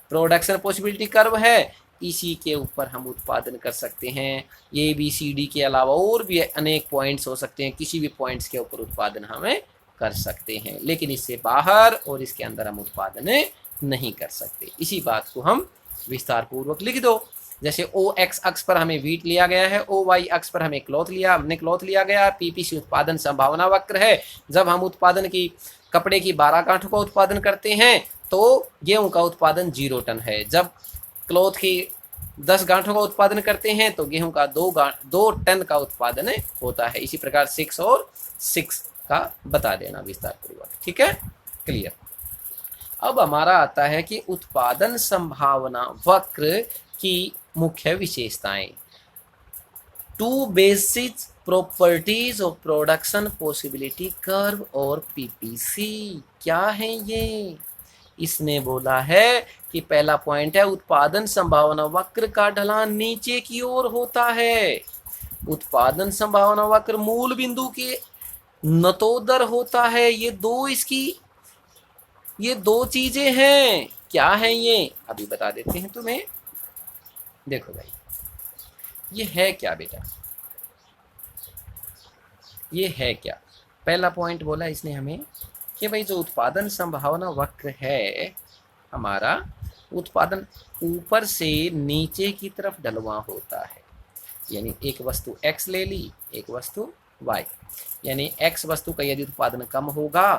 Speaker 1: प्रोडक्शन पॉसिबिलिटी कर्व है, इसी के ऊपर हम उत्पादन कर सकते हैं। ए बी सी डी के अलावा और भी अनेक पॉइंट्स हो सकते हैं, किसी भी पॉइंट्स के ऊपर उत्पादन हमें कर सकते हैं, लेकिन इससे बाहर और इसके अंदर हम उत्पादन नहीं कर सकते। इसी बात को हम विस्तार पूर्वक लिख दो। जैसे ओ एक्स अक्ष पर हमें वीट लिया गया है, ओ वाई अक्ष पर हमने क्लॉथ लिया गया। पीपीसी उत्पादन संभावना वक्र है। जब हम उत्पादन की कपड़े की 12 गांठों का उत्पादन करते हैं तो गेहूं का उत्पादन 0 टन है। जब क्लॉथ की 10 गांठों का उत्पादन करते हैं तो गेहूं का 2 टन का उत्पादन होता है। इसी प्रकार 6 और 6 का बता देना विस्तार पूर्वक, ठीक है, क्लियर। अब हमारा आता है कि उत्पादन संभावना वक्र की मुख्य विशेषताएं। 2 basic properties of production possibility curve और पीपीसी। क्या है ये? इसने बोला है कि पहला पॉइंट है, उत्पादन संभावना वक्र का ढलान नीचे की ओर होता है। उत्पादन संभावना वक्र मूल बिंदु के नतोदर होता है। ये दो चीजें हैं। क्या है ये, अभी बता देते हैं तुम्हें। देखो भाई, ये है क्या बेटा, ये है क्या? पहला पॉइंट बोला इसने हमें कि भाई जो उत्पादन संभावना वक्र है हमारा, उत्पादन ऊपर से नीचे की तरफ ढलवा होता है। यानी एक वस्तु x ले ली, एक वस्तु y, यानी x वस्तु का यदि उत्पादन कम होगा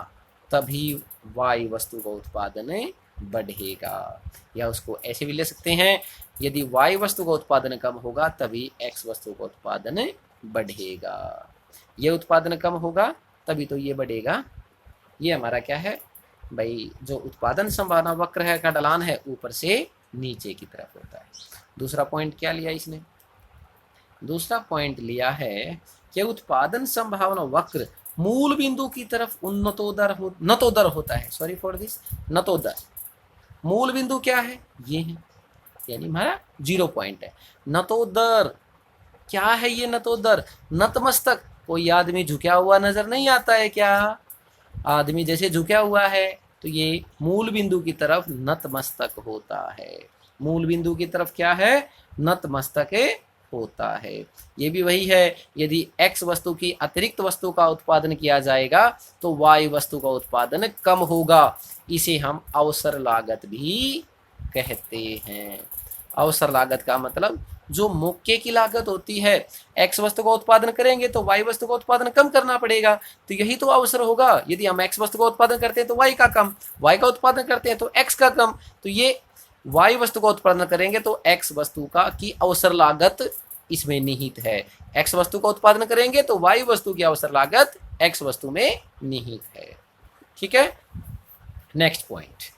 Speaker 1: तभी y वस्तु का उत्पादन बढ़ेगा। या उसको ऐसे भी ले सकते हैं, यदि y वस्तु का उत्पादन कम होगा तभी x वस्तु का उत्पादन बढ़ेगा। ये उत्पादन कम होगा तभी तो ये बढ़ेगा, ये हमारा क्या है भाई, जो उत्पादन संभावना वक्र है का ढलान है ऊपर से नीचे की तरफ होता है। दूसरा पॉइंट क्या लिया इसने, दूसरा पॉइंट लिया है कि उत्पादन संभावना वक्र मूल बिंदु की तरफ नतोदर होता है। सॉरी फॉर दिस, नतोदर। मूल बिंदु क्या है, ये है, यानी हमारा 0 पॉइंट है। नतोदर क्या है, ये नतोदर नतमस्तक। कोई आदमी झुका हुआ नजर नहीं आता है क्या, आदमी जैसे झुका हुआ है, तो ये मूल बिंदु की तरफ नतमस्तक होता है। मूल बिंदु की तरफ क्या है, नतमस्तक होता है। ये भी वही है, यदि x वस्तु की अतिरिक्त वस्तु का उत्पादन किया जाएगा तो y वस्तु का उत्पादन कम होगा। इसे हम अवसर लागत भी कहते हैं। अवसर लागत का मतलब जो मौके की लागत होती है, x वस्तु का उत्पादन करेंगे तो y वस्तु का उत्पादन कम करना पड़ेगा, तो यही तो अवसर होगा। यदि हम x वस्तु का उत्पादन करते हैं तो y का कम, y का उत्पादन करते हैं तो x का कम, तो ये y वस्तु का उत्पादन करेंगे तो x वस्तु का की अवसर लागत इसमें निहित है। x वस्तु का उत्पादन करेंगे तो y वस्तु की अवसर लागत x वस्तु में निहित है। ठीक है, नेक्स्ट पॉइंट,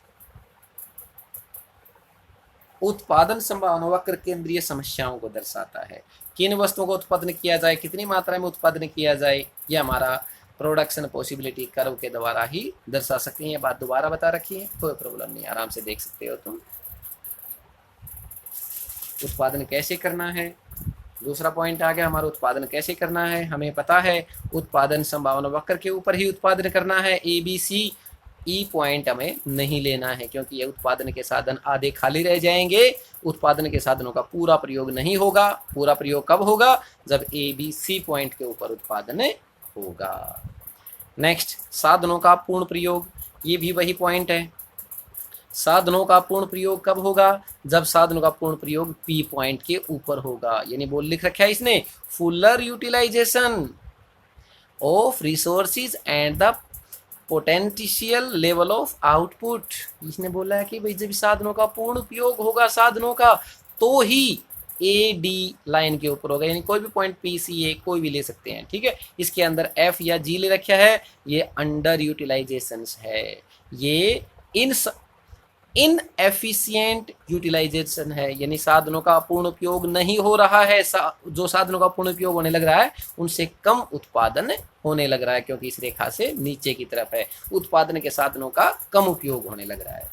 Speaker 1: उत्पादन संभावना वक्र केंद्रीय समस्याओं को दर्शाता है। किन वस्तुओं का उत्पादन किया जाए, कितनी मात्रा में उत्पादन किया जाए, यह हमारा प्रोडक्शन पॉसिबिलिटी कर्व के द्वारा ही दर्शा सकते हैं। ये बात दोबारा बता रखी है, कोई प्रॉब्लम नहीं, आराम से देख सकते हो तुम। उत्पादन कैसे करना है, दूसरा पॉइंट आ गया हमारा, उत्पादन कैसे करना है। हमें पता है उत्पादन संभावना वक्र के ऊपर ही उत्पादन करना है। ABC ई पॉइंट हमें नहीं लेना है, क्योंकि ये उत्पादन के साधन आधे खाली रह जाएंगे। उत्पादन के साधनों का पूरा प्रयोग नहीं होगा। पूरा प्रयोग कब होगा, जब ABC पॉइंट के ऊपर उत्पादन होगा। नेक्स्ट, साधनों का पूर्ण प्रयोग, ये भी वही पॉइंट है। साधनों का पूर्ण प्रयोग कब होगा, जब साधनों का पूर्ण प्रयोग P पॉइंट के ऊपर होगा। यानी बोल लिख रखा है इसने, fuller utilization of resources and the potential level of output. इसने बोला है कि भाई जब साधनों का पूर्ण उपयोग होगा साधनों का, तो ही AD लाइन के ऊपर होगा। यानी कोई भी पॉइंट PCA कोई भी ले सकते हैं। ठीक है, इसके अंदर F या G ले रखा है, ये अंडर यूटिलाइजेशन है, ये इनएफिशिएंट यूटिलाइजेशन है। यानी साधनों का पूर्ण उपयोग नहीं हो रहा है। जो साधनों का पूर्ण उपयोग होने लग रहा है उनसे कम उत्पादन होने लग रहा है, क्योंकि इस रेखा से नीचे की तरफ है। उत्पादन के साधनों का कम उपयोग होने लग रहा है।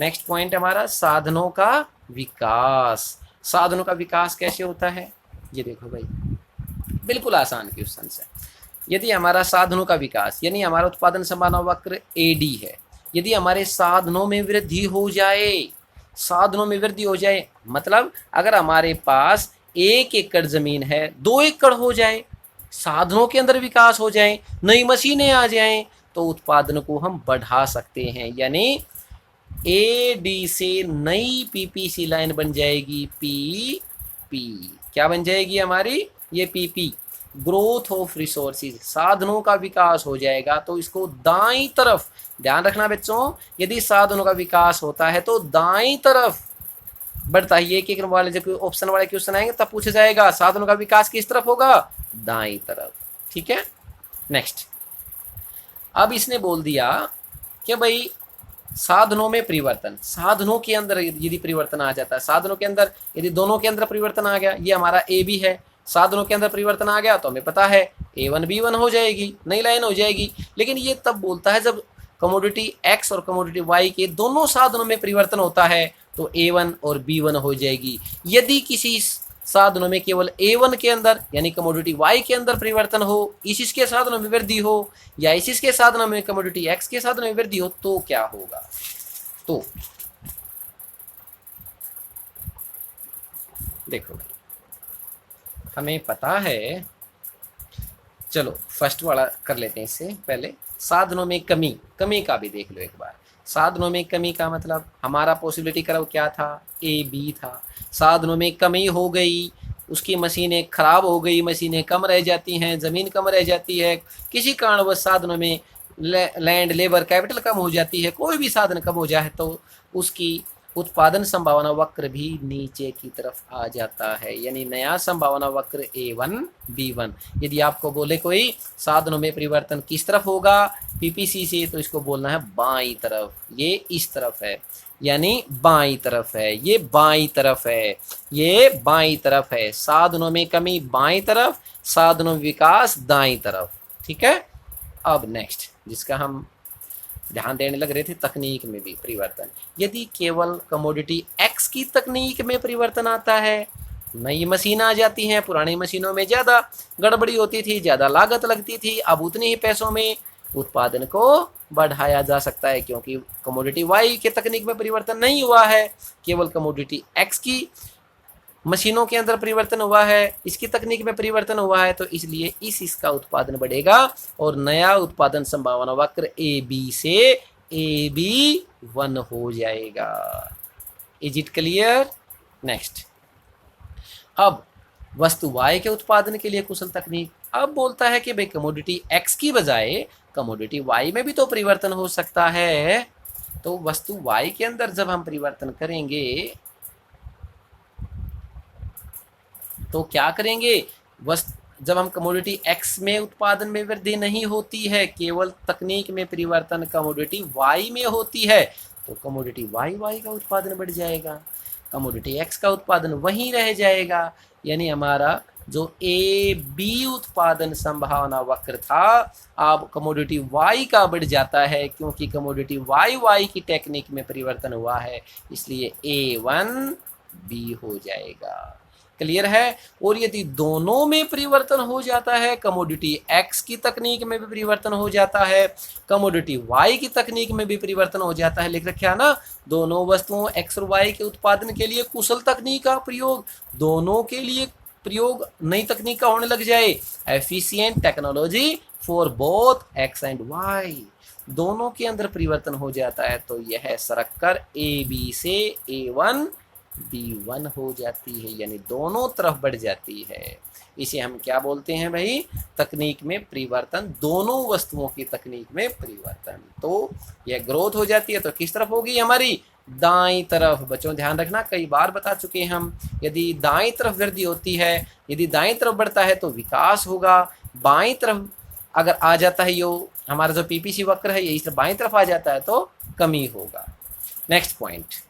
Speaker 1: नेक्स्ट पॉइंट हमारा, साधनों का विकास। साधनों का विकास कैसे होता है, ये देखो भाई, बिल्कुल आसान क्वेश्चन है। यदि हमारा साधनों का विकास, यानी हमारा उत्पादन संभावना वक्र AD है, यदि हमारे साधनों में वृद्धि हो जाए, साधनों में वृद्धि हो जाए मतलब अगर हमारे पास 1 एकड़ जमीन है 2 एकड़ हो जाए, साधनों के अंदर विकास हो जाए, नई मशीनें आ जाएं, तो उत्पादन को हम बढ़ा सकते हैं। यानी AD से नई PPC लाइन बन जाएगी, PP क्या बन जाएगी हमारी, ये PP, ग्रोथ ऑफ रिसोर्सेज, साधनों का विकास हो जाएगा। तो इसको दाईं तरफ ध्यान रखना बच्चों, यदि साधनों का विकास होता है तो दाईं तरफ बढ़ता है। एक वाले जब ऑप्शन वाले क्वेश्चन आएंगे तब पूछा जाएगा साधनों का विकास किस तरफ होगा, दाईं तरफ। ठीक है, नेक्स्ट, अब इसने बोल दिया कि भाई साधनों में परिवर्तन, साधनों के अंदर यदि परिवर्तन आ जाता है, साधनों के अंदर यदि दोनों के अंदर परिवर्तन आ गया, ये हमारा AB है, साधनों के अंदर परिवर्तन आ गया तो हमें पता है A1 B1 हो जाएगी, नई लाइन हो जाएगी। लेकिन ये तब बोलता है जब कमोडिटी X और कमोडिटी Y के दोनों साधनों में परिवर्तन होता है तो A1 और B1 हो जाएगी। यदि किसी साधनों में केवल A1 के अंदर यानी कमोडिटी Y के अंदर परिवर्तन हो, इस के साधनों में वृद्धि हो, या इस के साधनों में कमोडिटी X के साधनों में वृद्धि हो, तो क्या होगा। तो देखो हमें पता है, चलो फर्स्ट वाला कर लेते हैं इससे पहले। साधनों में कमी, कमी का भी देख लो एक बार। साधनों में कमी का मतलब हमारा पॉसिबिलिटी कर्व क्या था, AB था। साधनों में कमी हो गई, उसकी मशीनें खराब हो गई, मशीनें कम रह जाती हैं, ज़मीन कम रह जाती है, किसी कारणवश साधनों में लैंड लेबर कैपिटल कम हो जाती है, कोई भी साधन कम हो जाए तो उसकी उत्पादन संभावना वक्र भी नीचे की तरफ आ जाता है, यानी नया संभावना वक्र A1 B1। यदि आपको बोले कोई साधनों में परिवर्तन किस तरफ होगा पीपीसी से, तो इसको बोलना है बाईं तरफ, ये इस तरफ है, यानी बाईं तरफ है, ये बाईं तरफ है, ये बाईं तरफ है। साधनों में कमी बाईं तरफ, साधनों विकास दाईं तरफ। ठीक है। अब नेक्स्ट जिसका हम ध्यान देने लग रहे थे, तकनीक में भी परिवर्तन। यदि केवल कमोडिटी एक्स की तकनीक में परिवर्तन आता है, नई मशीन आ जाती हैं, पुरानी मशीनों में ज़्यादा गड़बड़ी होती थी, ज़्यादा लागत लगती थी, अब उतने ही पैसों में उत्पादन को बढ़ाया जा सकता है, क्योंकि कमोडिटी वाई के तकनीक में परिवर्तन नहीं हुआ है, केवल कमोडिटी एक्स की मशीनों के अंदर परिवर्तन हुआ है, इसकी तकनीक में परिवर्तन हुआ है, तो इसलिए इसका उत्पादन बढ़ेगा और नया उत्पादन संभावना वक्र ए बी से AB1 हो जाएगा। Is it clear? नेक्स्ट, अब वस्तु वाई के उत्पादन के लिए कुशल तकनीक। अब बोलता है कि भाई कमोडिटी एक्स की बजाय कमोडिटी वाई में भी तो परिवर्तन हो सकता है, तो वस्तु वाई के अंदर जब हम परिवर्तन करेंगे तो क्या करेंगे, जब हम कमोडिटी एक्स में उत्पादन में वृद्धि नहीं होती है, केवल तकनीक में परिवर्तन कमोडिटी वाई में होती है, तो कमोडिटी वाई का उत्पादन बढ़ जाएगा, कमोडिटी एक्स का उत्पादन वहीं रह जाएगा। यानी हमारा जो ए बी उत्पादन संभावना वक्र था, अब कमोडिटी वाई का बढ़ जाता है, क्योंकि कमोडिटी वाई की टेक्निक में परिवर्तन हुआ है, इसलिए A1 B हो जाएगा। क्लियर है? और यदि दोनों में परिवर्तन हो जाता है, कमोडिटी एक्स की तकनीक में भी परिवर्तन हो जाता है, कमोडिटी वाई की तकनीक में भी परिवर्तन हो जाता है, लिख रखा है ना, दोनों वस्तुओं एक्स और वाई के उत्पादन के लिए कुशल तकनीक का प्रयोग, दोनों के लिए प्रयोग नई तकनीक का होने लग जाए, efficient technology for both X and Y, दोनों के अंदर परिवर्तन हो जाता है, तो यह सरक कर AB से A1 B1 हो जाती है, यानी दोनों तरफ बढ़ जाती है। इसे हम क्या बोलते हैं भाई? तकनीक में परिवर्तन, दोनों वस्तुओं की तकनीक में परिवर्तन। तो यह ग्रोथ हो जाती है, तो किस तरफ होगी हमारी? दाईं तरफ। बच्चों ध्यान रखना, कई बार बता चुके हैं हम, यदि दाईं तरफ वृद्धि होती है, यदि दाईं तरफ बढ़ता है तो विकास होगा, बाईं तरफ अगर आ जाता है, यो हमारा जो पीपीसी वक्र है, ये इस तरफ बाईं तरफ आ जाता है तो कमी होगा। नेक्स्ट पॉइंट,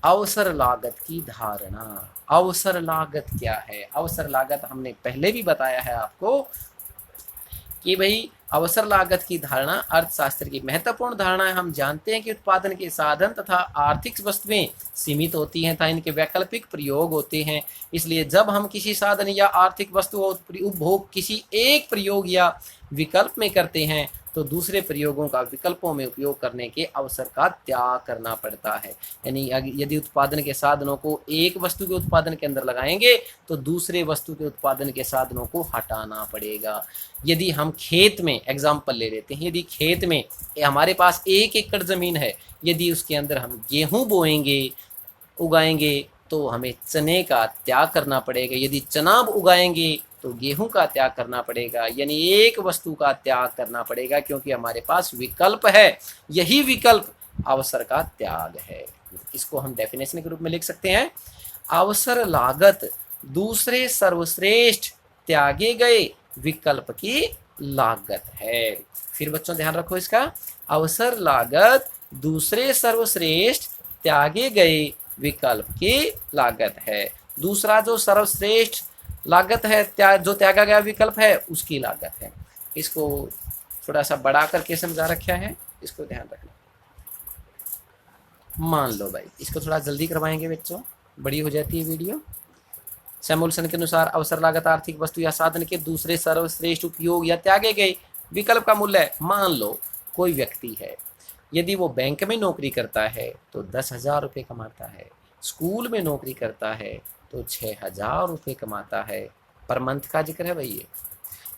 Speaker 1: अवसर लागत की धारणा। अवसर लागत क्या है? अवसर लागत हमने पहले भी बताया है आपको कि भाई अवसर लागत की धारणा अर्थशास्त्र की महत्वपूर्ण धारणा है। हम जानते हैं कि उत्पादन के साधन तथा आर्थिक वस्तुएं सीमित होती हैं तथा इनके वैकल्पिक प्रयोग होते हैं, इसलिए जब हम किसी साधन या आर्थिक वस्तु उपभोग किसी एक प्रयोग या विकल्प में करते हैं, तो दूसरे प्रयोगों का विकल्पों में उपयोग करने के अवसर का त्याग करना पड़ता है। यानी यदि उत्पादन के साधनों को एक वस्तु के उत्पादन के अंदर लगाएंगे, तो दूसरे वस्तु के उत्पादन के साधनों को हटाना पड़ेगा। यदि हम खेत में एग्जाम्पल ले लेते हैं, यदि खेत में हमारे पास 1 एकड़ ज़मीन है, यदि उसके अंदर हम गेहूँ बोएंगे, उगाएंगे, तो हमें चने का त्याग करना पड़ेगा। यदि चना उगाएंगे तो गेहूं का त्याग करना पड़ेगा, यानी एक वस्तु का त्याग करना पड़ेगा, क्योंकि हमारे पास विकल्प है। यही विकल्प अवसर का त्याग है। इसको हम डेफिनेशन के रूप में लिख सकते हैं, अवसर लागत दूसरे सर्वश्रेष्ठ त्यागे गए विकल्प की लागत है। फिर बच्चों ध्यान रखो इसका, अवसर लागत दूसरे सर्वश्रेष्ठ त्यागे गए विकल्प की लागत है। दूसरा जो सर्वश्रेष्ठ लागत है, जो त्यागा गया विकल्प है, उसकी लागत है। इसको थोड़ा सा बढ़ा करके समझा रखा है, इसको ध्यान रखना। मान लो भाई, इसको थोड़ा जल्दी करवाएंगे बच्चों, बड़ी हो जाती है वीडियो। सैमुअल्सन के अनुसार अवसर लागत आर्थिक वस्तु या साधन के दूसरे सर्वश्रेष्ठ उपयोग या त्यागे गए विकल्प का मूल्य है। मान लो कोई व्यक्ति है, यदि वो बैंक में नौकरी करता है तो 10,000 रुपये कमाता है, स्कूल में नौकरी करता है तो 6,000 रुपये कमाता है, पर मंथ का जिक्र है भाई ये।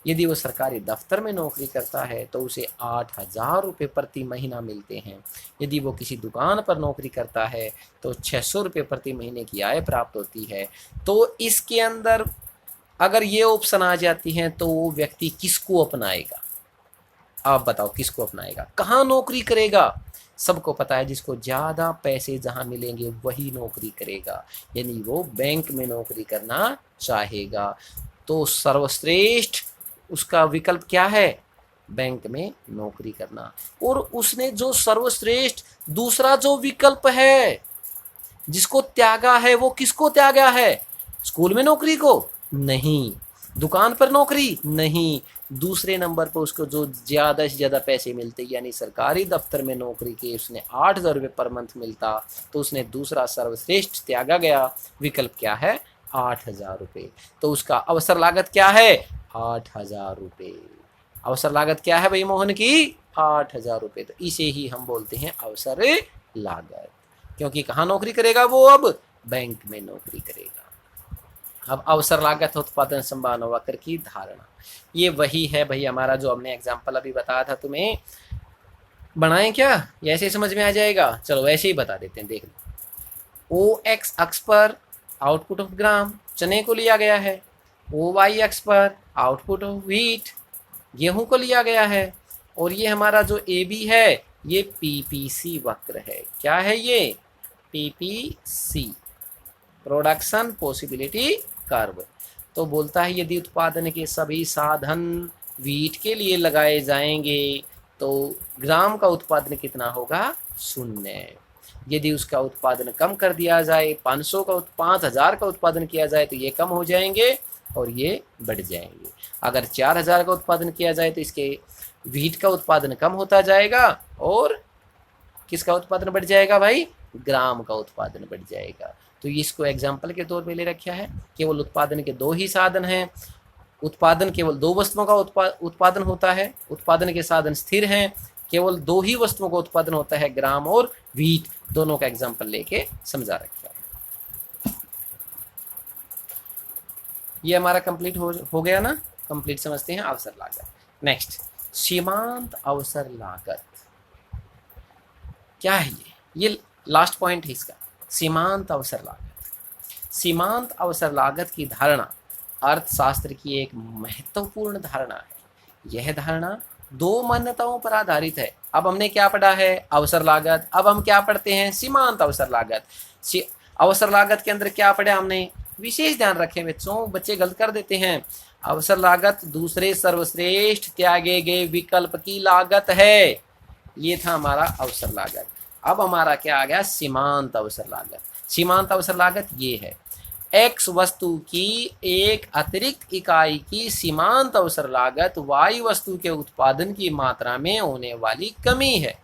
Speaker 1: यदि वो सरकारी दफ्तर में नौकरी करता है तो उसे 8,000 रुपये प्रति महीना मिलते हैं। यदि वो किसी दुकान पर नौकरी करता है तो 600 रुपये प्रति महीने की आय प्राप्त होती है। तो इसके अंदर अगर ये ऑप्शन आ जाती हैं तो वो व्यक्ति किसको अपनाएगा? आप बताओ किसको अपनाएगा, कहाँ नौकरी करेगा? सबको पता है जिसको ज़्यादा पैसे जहाँ मिलेंगे वही नौकरी करेगा, यानी वो बैंक में नौकरी करना चाहेगा। तो सर्वश्रेष्ठ उसका विकल्प क्या है? बैंक में नौकरी करना। और उसने जो सर्वश्रेष्ठ दूसरा जो विकल्प है जिसको त्यागा है, वो किसको त्यागा है? स्कूल में नौकरी को नहीं, दुकान पर नौकरी नहीं, दूसरे नंबर पर उसको जो ज़्यादा से ज़्यादा पैसे मिलते, यानी सरकारी दफ्तर में नौकरी के उसने 8,000 रुपये पर मंथ मिलता, तो उसने दूसरा सर्वश्रेष्ठ त्यागा गया। विकल्प क्या है? 8,000 रुपये। तो उसका अवसर लागत क्या है? 8,000 रुपये। अवसर लागत क्या है भाई मोहन की? 8,000 रुपये। तो इसे ही हम बोलते हैं अवसर लागत, क्योंकि कहाँ नौकरी करेगा वो? अब बैंक में नौकरी करेगा। अब अवसर लागत उत्पादन संभावना वक्र की धारणा, ये वही है भाई हमारा जो हमने एग्जाम्पल अभी बताया था तुम्हें। बनाएं क्या, ये ऐसे समझ में आ जाएगा? चलो वैसे ही बता देते हैं, देख लो। ओ एक्स अक्ष पर आउटपुट ऑफ ग्राम चने को लिया गया है, ओ वाई अक्ष पर आउटपुट ऑफ व्हीट गेहूं को लिया गया है, और ये हमारा जो ए बी है ये पीपीसी वक्र है। क्या है ये? PPC, production possibility curve. तो बोलता है यदि उत्पादन के सभी साधन वीट के लिए लगाए जाएंगे तो ग्राम का उत्पादन कितना होगा? 0। यदि उसका उत्पादन कम कर दिया जाए, 5,000 का उत्पादन किया जाए तो ये कम हो जाएंगे और ये बढ़ जाएंगे। अगर 4,000 का उत्पादन किया जाए तो इसके वीट का उत्पादन कम होता जाएगा और किसका उत्पादन बढ़ जाएगा भाई? ग्राम का उत्पादन बढ़ जाएगा। तो इसको एग्जाम्पल के तौर पे ले रखा है। केवल उत्पादन के 2 ही साधन हैं, उत्पादन केवल 2 वस्तुओं का उत्पादन होता है, उत्पादन के साधन स्थिर हैं, केवल 2 ही वस्तुओं का उत्पादन होता है, ग्राम और व्हीट। दोनों का एग्जाम्पल लेके समझा रखा है। ये हमारा कंप्लीट हो गया ना? कंप्लीट समझते हैं अवसर लागत। नेक्स्ट, सीमांत अवसर लागत क्या है? ये लास्ट पॉइंट है इसका, सीमांत अवसर लागत। सीमांत अवसर लागत की धारणा अर्थशास्त्र की एक महत्वपूर्ण धारणा है। यह धारणा 2 मान्यताओं पर आधारित है। अब हमने क्या पढ़ा है? अवसर लागत। अब हम क्या पढ़ते हैं? सीमांत अवसर लागत। अवसर लागत के अंदर क्या पढ़ा हमने? विशेष ध्यान रखें बच्चों, बच्चे गलत कर देते हैं। अवसर लागत दूसरे सर्वश्रेष्ठ त्यागे गए विकल्प की लागत है। ये था हमारा अवसर लागत। अब हमारा क्या आ गया? सीमांत अवसर लागत। सीमांत अवसर लागत ये है, एक्स वस्तु की एक अतिरिक्त इकाई की सीमांत अवसर लागत वाई वस्तु के उत्पादन की मात्रा में होने वाली कमी है।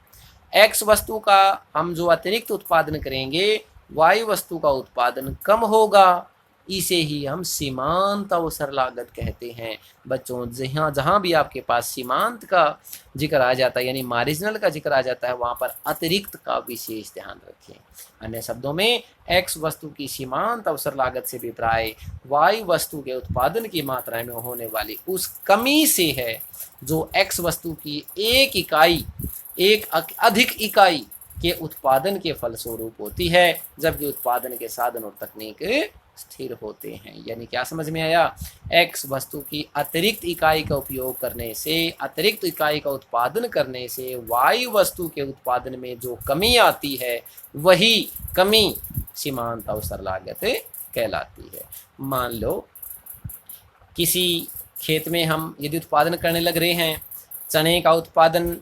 Speaker 1: एक्स वस्तु का हम जो अतिरिक्त उत्पादन करेंगे, वाई वस्तु का उत्पादन कम होगा, इसे ही हम सीमांत अवसर लागत कहते हैं। बच्चों जहाँ जहाँ भी आपके पास सीमांत का जिक्र आ जाता है, यानी मार्जिनल का जिक्र आ जाता है, वहाँ पर अतिरिक्त का विशेष ध्यान रखें। अन्य शब्दों में एक्स वस्तु की सीमांत अवसर लागत से विपरीत वाई वस्तु के उत्पादन की मात्रा में होने वाली उस कमी से है जो एक्स वस्तु की एक अधिक इकाई के उत्पादन के फलस्वरूप होती है, जबकि उत्पादन के साधन और तकनीक स्थिर होते हैं। यानी क्या समझ में आया? एक्स वस्तु की अतिरिक्त इकाई का उपयोग करने से, अतिरिक्त इकाई का उत्पादन करने से वाई वस्तु के उत्पादन में जो कमी आती है, वही कमी सीमांत अवसर लागत कहलाती है। मान लो किसी खेत में हम यदि उत्पादन करने लग रहे हैं, चने का उत्पादन,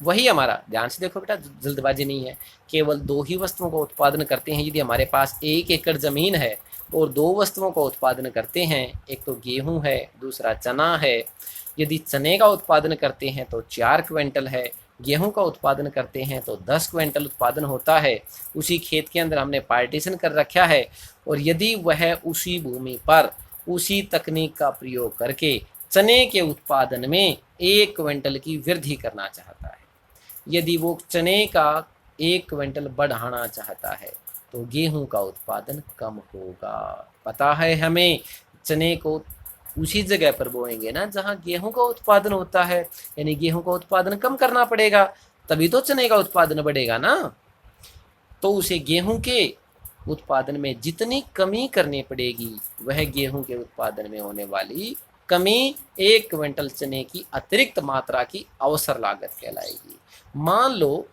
Speaker 1: वही हमारा, ध्यान से देखो बेटा, जल्दबाजी नहीं है, केवल 2 ही वस्तुओं का उत्पादन करते हैं। यदि हमारे पास 1 एकड़ ज़मीन है और 2 वस्तुओं का उत्पादन करते हैं, एक तो गेहूं है, दूसरा चना है। यदि चने का उत्पादन करते हैं तो 4 क्विंटल है, गेहूं का उत्पादन करते हैं तो 10 क्विंटल उत्पादन होता है। उसी खेत के अंदर हमने पार्टीशन कर रखा है, और यदि वह उसी भूमि पर उसी तकनीक का प्रयोग करके चने के उत्पादन में 1 क्विंटल की वृद्धि करना चाहता है, यदि वो चने का 1 क्विंटल बढ़ाना चाहता है, तो गेहूं का उत्पादन कम होगा। पता है हमें, चने को उसी जगह पर बोएंगे ना जहां गेहूं का उत्पादन होता है, यानी गेहूं का उत्पादन कम करना पड़ेगा, तभी तो चने का उत्पादन बढ़ेगा ना। तो उसे गेहूं के उत्पादन में जितनी कमी करनी पड़ेगी, वह गेहूं के उत्पादन में होने वाली कमी 1 क्विंटल चने की अतिरिक्त मात्रा की अवसर लागत कहलाएगी। मान लो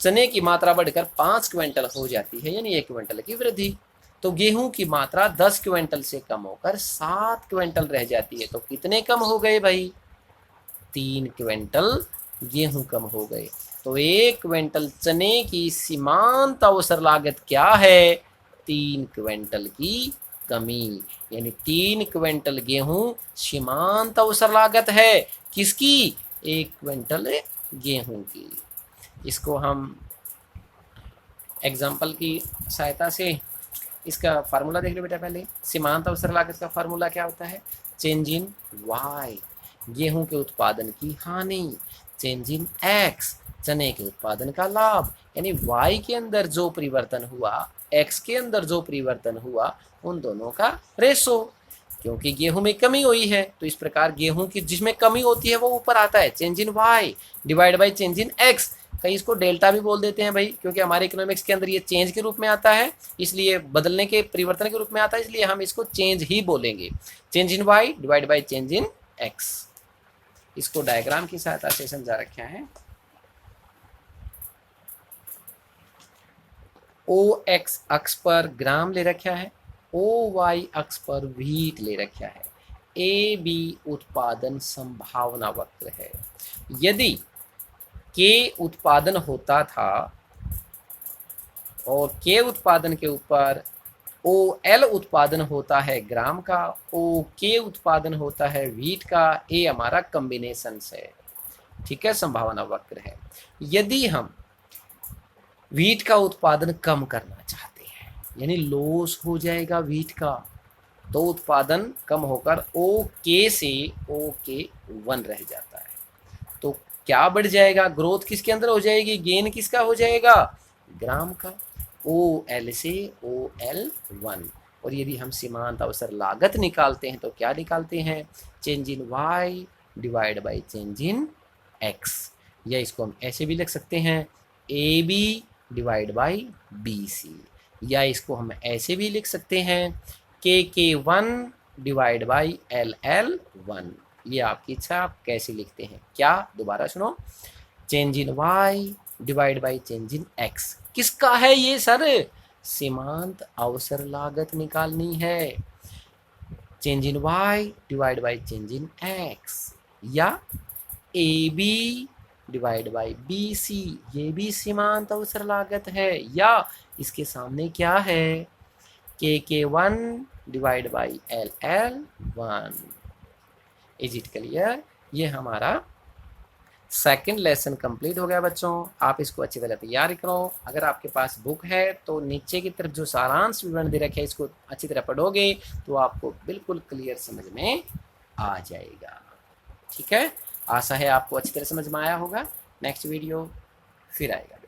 Speaker 1: चने की मात्रा बढ़कर 5 क्विंटल हो जाती है, यानी 1 क्विंटल की वृद्धि, तो गेहूं की मात्रा 10 क्विंटल से कम होकर 7 क्विंटल रह जाती है। तो कितने कम हो गए भाई? 3 क्विंटल गेहूं कम हो गए। तो 1 क्विंटल चने की सीमांत अवसर लागत क्या है? 3 क्विंटल की कमी, यानी 3 क्विंटल गेहूं सीमांत अवसर लागत है। किसकी? 1 क्विंटल गेहूं की। इसको हम एग्जाम्पल की सहायता से इसका फार्मूला देख लो बेटा। पहले सीमांत अवसर लागत का फार्मूला क्या होता है? चेंज इन वाई, गेहूं के उत्पादन की हानि, चेंज इन एक्स, चने के उत्पादन का लाभ। यानी वाई के अंदर जो परिवर्तन हुआ, एक्स के अंदर जो परिवर्तन हुआ, उन दोनों का रेशो। क्योंकि गेहूं में कमी हुई है, तो इस प्रकार गेहूं की जिसमें कमी होती है वो ऊपर आता है, change in Y divide by change in X. कहीं इसको डेल्टा भी बोल देते हैं भाई, क्योंकि हमारे इकोनॉमिक्स के अंदर ये चेंज के रूप में आता है, इसलिए बदलने के, परिवर्तन के रूप में आता है, इसलिए हम इसको चेंज ही बोलेंगे। Change in Y divide by change in X. इसको डायग्राम की सहायता से समझा रखा है। ओ एक्स अक्ष पर ग्राम ले रखा है, ओ वाई अक्ष पर व्हीट ले रखा है। ए बी उत्पादन संभावना वक्र है। यदि के उत्पादन होता था और के उत्पादन के ऊपर ओ एल उत्पादन होता है ग्राम का, ओ के उत्पादन होता है व्हीट का, ए हमारा कॉम्बिनेशन है। ठीक है, संभावना वक्र है। यदि हम व्हीट का उत्पादन कम करना चाहते हैं, यानी लॉस हो जाएगा व्हीट का, तो उत्पादन कम होकर ओ के से ओ के 1 रह जाता है। तो क्या बढ़ जाएगा? ग्रोथ किसके अंदर हो जाएगी? गेन किसका हो जाएगा? ग्राम का। ओ एल से ओ एल 1। और यदि हम सीमांत अवसर लागत निकालते हैं तो क्या निकालते हैं? Change in Y divide by change in X. या इसको हम ऐसे भी लिख सकते हैं, A B divide by B C. या इसको हम ऐसे भी लिख सकते हैं, के 1 डिवाइड बाई एल 1। ये आपकी इच्छा, आप कैसे लिखते हैं। क्या? दोबारा सुनो, change in Y divide by change in X. किसका है ये सर? सीमांत अवसर लागत निकालनी है। Change in Y divide by change in X, या A B divide by B C, ये भी सीमांत अवसर लागत है। या इसके सामने क्या है? के 1 divide by L 1। Is it clear? ये हमारा सेकंड लेसन कंप्लीट हो गया बच्चों। आप इसको अच्छी तरह तैयार करो। अगर आपके पास बुक है तो नीचे की तरफ जो सारांश विवरण दे रखे है, इसको अच्छी तरह पढ़ोगे तो आपको बिल्कुल क्लियर समझ में आ जाएगा। ठीक है, आशा है आपको अच्छी तरह समझ में आया होगा। नेक्स्ट वीडियो फिर आएगा।